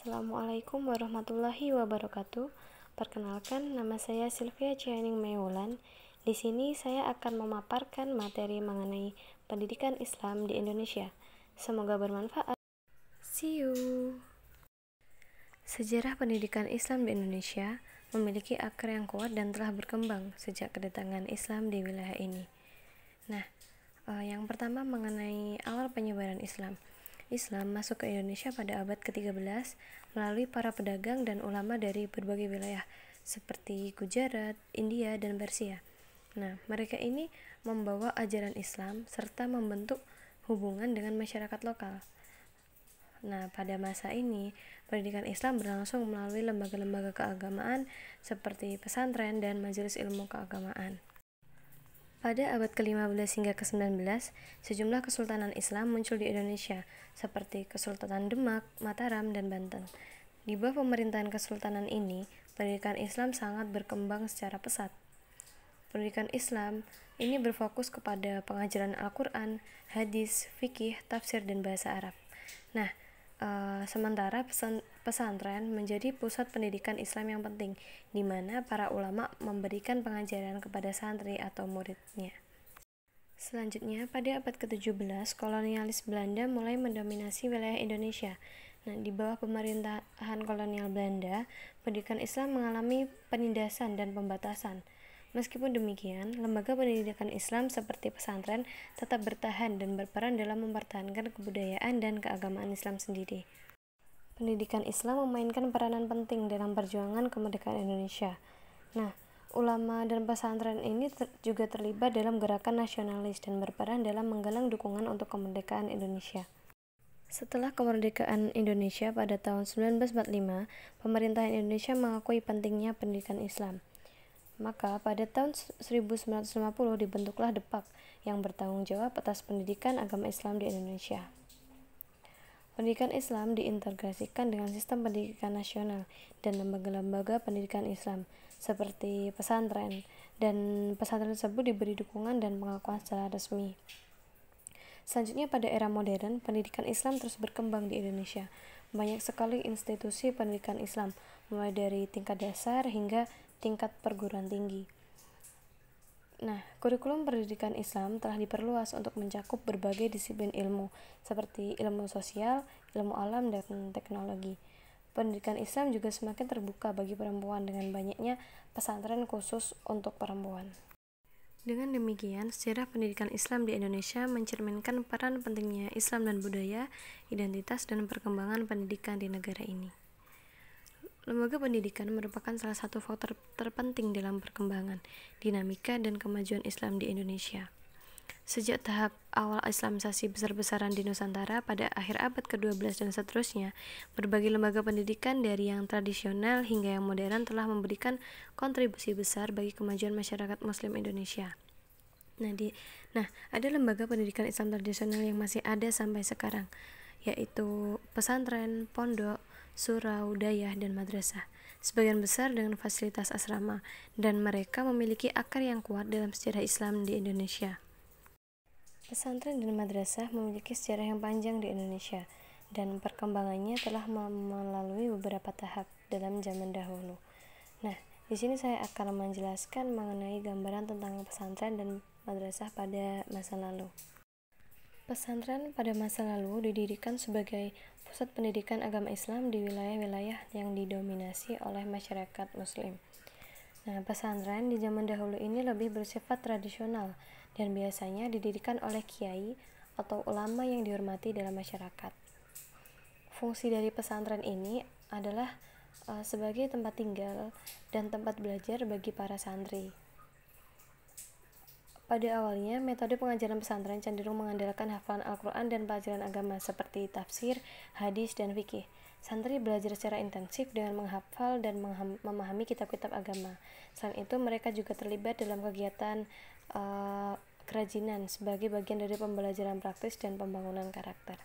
Assalamualaikum warahmatullahi wabarakatuh. Perkenalkan, nama saya Sylvia Cianing Meulan. Di sini saya akan memaparkan materi mengenai pendidikan Islam di Indonesia. Semoga bermanfaat. See you. Sejarah pendidikan Islam di Indonesia memiliki akar yang kuat dan telah berkembang sejak kedatangan Islam di wilayah ini. Yang pertama mengenai awal penyebaran Islam. Islam masuk ke Indonesia pada abad ke-13 melalui para pedagang dan ulama dari berbagai wilayah seperti Gujarat, India, dan Persia. Mereka ini membawa ajaran Islam serta membentuk hubungan dengan masyarakat lokal. Pada masa ini, pendidikan Islam berlangsung melalui lembaga-lembaga keagamaan seperti pesantren dan majelis ilmu keagamaan. Pada abad ke-15 hingga ke-19, sejumlah kesultanan Islam muncul di Indonesia, seperti Kesultanan Demak, Mataram, dan Banten. Di bawah pemerintahan kesultanan ini, pendidikan Islam sangat berkembang secara pesat. Pendidikan Islam ini berfokus kepada pengajaran Al-Quran, hadis, fikih, tafsir, dan bahasa Arab. Sementara pesantren menjadi pusat pendidikan Islam yang penting, di mana para ulama memberikan pengajaran kepada santri atau muridnya. Selanjutnya, pada abad ke-17, kolonialis Belanda mulai mendominasi wilayah Indonesia. Di bawah pemerintahan kolonial Belanda, pendidikan Islam mengalami penindasan dan pembatasan. Meskipun demikian, lembaga pendidikan Islam seperti pesantren tetap bertahan dan berperan dalam mempertahankan kebudayaan dan keagamaan Islam sendiri. Pendidikan Islam memainkan peranan penting dalam perjuangan kemerdekaan Indonesia. Ulama dan pesantren ini juga terlibat dalam gerakan nasionalis dan berperan dalam menggalang dukungan untuk kemerdekaan Indonesia. Setelah kemerdekaan Indonesia pada tahun 1945, pemerintahan Indonesia mengakui pentingnya pendidikan Islam. Maka pada tahun 1950 dibentuklah DEPAK yang bertanggung jawab atas pendidikan agama Islam di Indonesia. Pendidikan Islam diintegrasikan dengan sistem pendidikan nasional dan lembaga-lembaga pendidikan Islam seperti pesantren, dan pesantren tersebut diberi dukungan dan pengakuan secara resmi. Selanjutnya, pada era modern, pendidikan Islam terus berkembang di Indonesia. Banyak sekali institusi pendidikan Islam, mulai dari tingkat dasar hingga tingkat perguruan tinggi. Kurikulum pendidikan Islam telah diperluas untuk mencakup berbagai disiplin ilmu, seperti ilmu sosial, ilmu alam, dan teknologi. Pendidikan Islam juga semakin terbuka bagi perempuan dengan banyaknya pesantren khusus untuk perempuan. Dengan demikian, sejarah pendidikan Islam di Indonesia mencerminkan peran pentingnya Islam dan budaya, identitas, dan perkembangan pendidikan di negara ini. Lembaga pendidikan merupakan salah satu faktor terpenting dalam perkembangan, dinamika, dan kemajuan Islam di Indonesia. Sejak tahap awal Islamisasi besar-besaran di Nusantara pada akhir abad ke-12 dan seterusnya, berbagai lembaga pendidikan dari yang tradisional hingga yang modern telah memberikan kontribusi besar bagi kemajuan masyarakat Muslim Indonesia. Ada lembaga pendidikan Islam tradisional yang masih ada sampai sekarang, yaitu pesantren, pondok, surau, dayah, dan madrasah, sebagian besar dengan fasilitas asrama, dan mereka memiliki akar yang kuat dalam sejarah Islam di Indonesia. Pesantren dan madrasah memiliki sejarah yang panjang di Indonesia, dan perkembangannya telah melalui beberapa tahap dalam zaman dahulu. Di sini saya akan menjelaskan mengenai gambaran tentang pesantren dan madrasah pada masa lalu. Pesantren pada masa lalu didirikan sebagai pusat pendidikan agama Islam di wilayah-wilayah yang didominasi oleh masyarakat Muslim. Pesantren di zaman dahulu ini lebih bersifat tradisional dan biasanya didirikan oleh kiai atau ulama yang dihormati dalam masyarakat. Fungsi dari pesantren ini adalah sebagai tempat tinggal dan tempat belajar bagi para santri. Pada awalnya, metode pengajaran pesantren cenderung mengandalkan hafalan Al-Quran dan pelajaran agama seperti tafsir, hadis, dan fikih. Santri belajar secara intensif dengan menghafal dan memahami kitab-kitab agama. Selain itu, mereka juga terlibat dalam kegiatan kerajinan sebagai bagian dari pembelajaran praktis dan pembangunan karakter.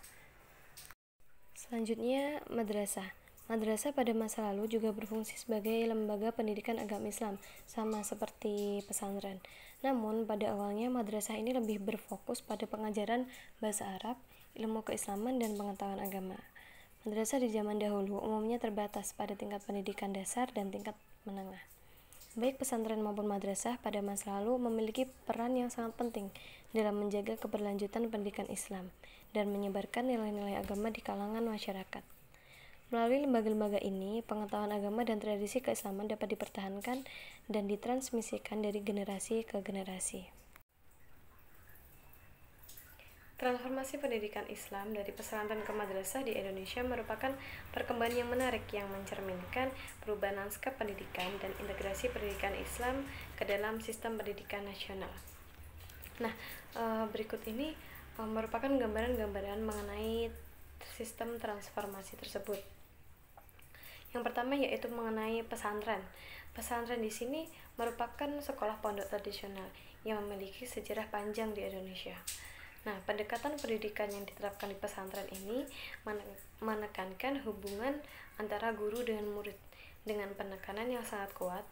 Selanjutnya, madrasah. Madrasah pada masa lalu juga berfungsi sebagai lembaga pendidikan agama Islam, sama seperti pesantren. Namun, pada awalnya madrasah ini lebih berfokus pada pengajaran bahasa Arab, ilmu keislaman, dan pengetahuan agama. Madrasah di zaman dahulu umumnya terbatas pada tingkat pendidikan dasar dan tingkat menengah. Baik pesantren maupun madrasah pada masa lalu memiliki peran yang sangat penting dalam menjaga keberlanjutan pendidikan Islam dan menyebarkan nilai-nilai agama di kalangan masyarakat. Melalui lembaga-lembaga ini, pengetahuan agama dan tradisi keislaman dapat dipertahankan dan ditransmisikan dari generasi ke generasi. Transformasi pendidikan Islam dari pesantren ke madrasah di Indonesia merupakan perkembangan yang menarik yang mencerminkan perubahan lanskap pendidikan dan integrasi pendidikan Islam ke dalam sistem pendidikan nasional. Nah, berikut ini merupakan gambaran-gambaran mengenai sistem transformasi tersebut. Yang pertama yaitu mengenai pesantren. Pesantren di sini merupakan sekolah pondok tradisional yang memiliki sejarah panjang di Indonesia. Nah, pendekatan pendidikan yang diterapkan di pesantren ini menekankan hubungan antara guru dengan murid dengan penekanan yang sangat kuat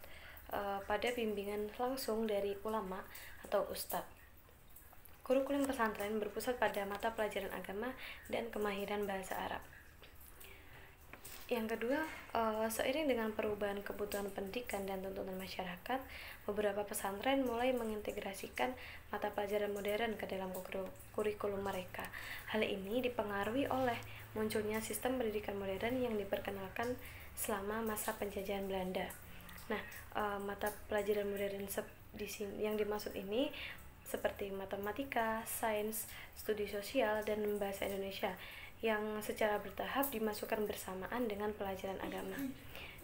pada bimbingan langsung dari ulama atau ustadz. Kurikulum pesantren berpusat pada mata pelajaran agama dan kemahiran bahasa Arab. Yang kedua, seiring dengan perubahan kebutuhan pendidikan dan tuntutan masyarakat, beberapa pesantren mulai mengintegrasikan mata pelajaran modern ke dalam kurikulum mereka. Hal ini dipengaruhi oleh munculnya sistem pendidikan modern yang diperkenalkan selama masa penjajahan Belanda. Nah, mata pelajaran modern di sini yang dimaksud ini seperti matematika, sains, studi sosial, dan bahasa Indonesia yang secara bertahap dimasukkan bersamaan dengan pelajaran agama.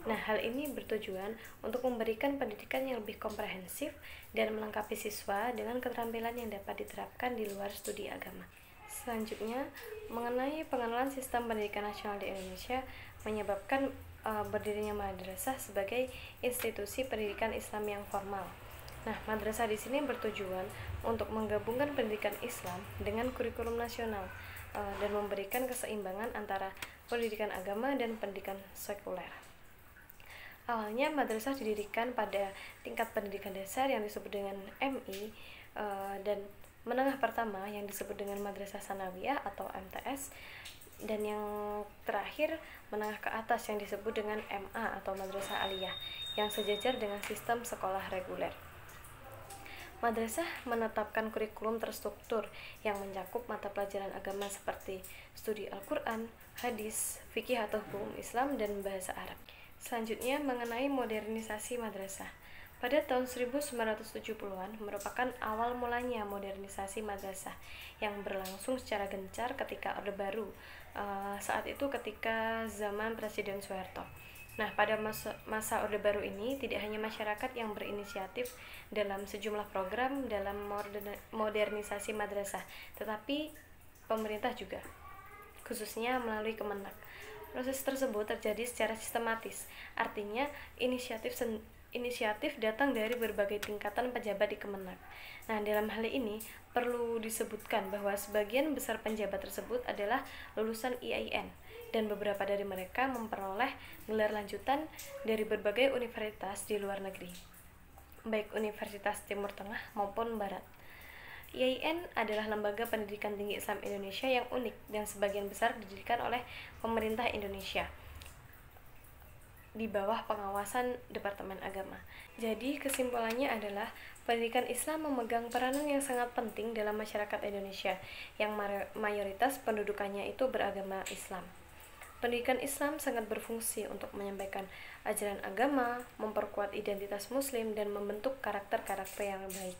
Nah, hal ini bertujuan untuk memberikan pendidikan yang lebih komprehensif dan melengkapi siswa dengan keterampilan yang dapat diterapkan di luar studi agama. Selanjutnya, mengenai pengenalan sistem pendidikan nasional di Indonesia menyebabkan berdirinya madrasah sebagai institusi pendidikan Islam yang formal. Nah, madrasah di sini bertujuan untuk menggabungkan pendidikan Islam dengan kurikulum nasional dan memberikan keseimbangan antara pendidikan agama dan pendidikan sekuler. Awalnya madrasah didirikan pada tingkat pendidikan dasar yang disebut dengan MI dan menengah pertama yang disebut dengan madrasah sanawiyah atau MTS, dan yang terakhir menengah ke atas yang disebut dengan MA atau madrasah aliyah yang sejajar dengan sistem sekolah reguler. Madrasah menetapkan kurikulum terstruktur yang mencakup mata pelajaran agama seperti studi Al-Quran, hadis, fikih atau hukum Islam, dan bahasa Arab. Selanjutnya mengenai modernisasi madrasah. Pada tahun 1970-an merupakan awal mulanya modernisasi madrasah yang berlangsung secara gencar ketika Orde Baru, saat itu ketika zaman Presiden Soeharto. Nah, pada masa Orde Baru ini tidak hanya masyarakat yang berinisiatif dalam sejumlah program dalam modernisasi madrasah, tetapi pemerintah juga, khususnya melalui Kemenak. Proses tersebut terjadi secara sistematis, artinya inisiatif datang dari berbagai tingkatan pejabat di Kemenak. Nah, dalam hal ini perlu disebutkan bahwa sebagian besar pejabat tersebut adalah lulusan IAIN, dan beberapa dari mereka memperoleh gelar lanjutan dari berbagai universitas di luar negeri, baik Universitas Timur Tengah maupun Barat. IAIN adalah lembaga pendidikan tinggi Islam Indonesia yang unik dan sebagian besar didirikan oleh pemerintah Indonesia di bawah pengawasan Departemen Agama. Jadi kesimpulannya adalah pendidikan Islam memegang peranan yang sangat penting dalam masyarakat Indonesia yang mayoritas pendudukannya itu beragama Islam. Pendidikan Islam sangat berfungsi untuk menyampaikan ajaran agama, memperkuat identitas Muslim, dan membentuk karakter-karakter yang baik.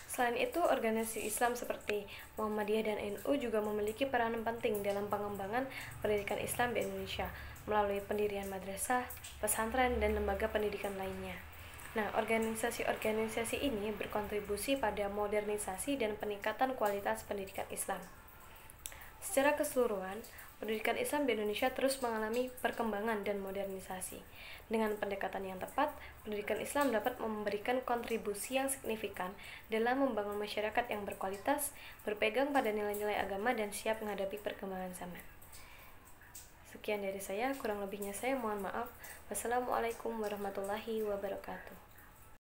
Selain itu, organisasi Islam seperti Muhammadiyah dan NU juga memiliki peranan penting dalam pengembangan pendidikan Islam di Indonesia melalui pendirian madrasah, pesantren, dan lembaga pendidikan lainnya. Nah, organisasi-organisasi ini berkontribusi pada modernisasi dan peningkatan kualitas pendidikan Islam. Secara keseluruhan, pendidikan Islam di Indonesia terus mengalami perkembangan dan modernisasi. Dengan pendekatan yang tepat, pendidikan Islam dapat memberikan kontribusi yang signifikan dalam membangun masyarakat yang berkualitas, berpegang pada nilai-nilai agama, dan siap menghadapi perkembangan zaman. Sekian dari saya, kurang lebihnya saya mohon maaf. Wassalamualaikum warahmatullahi wabarakatuh.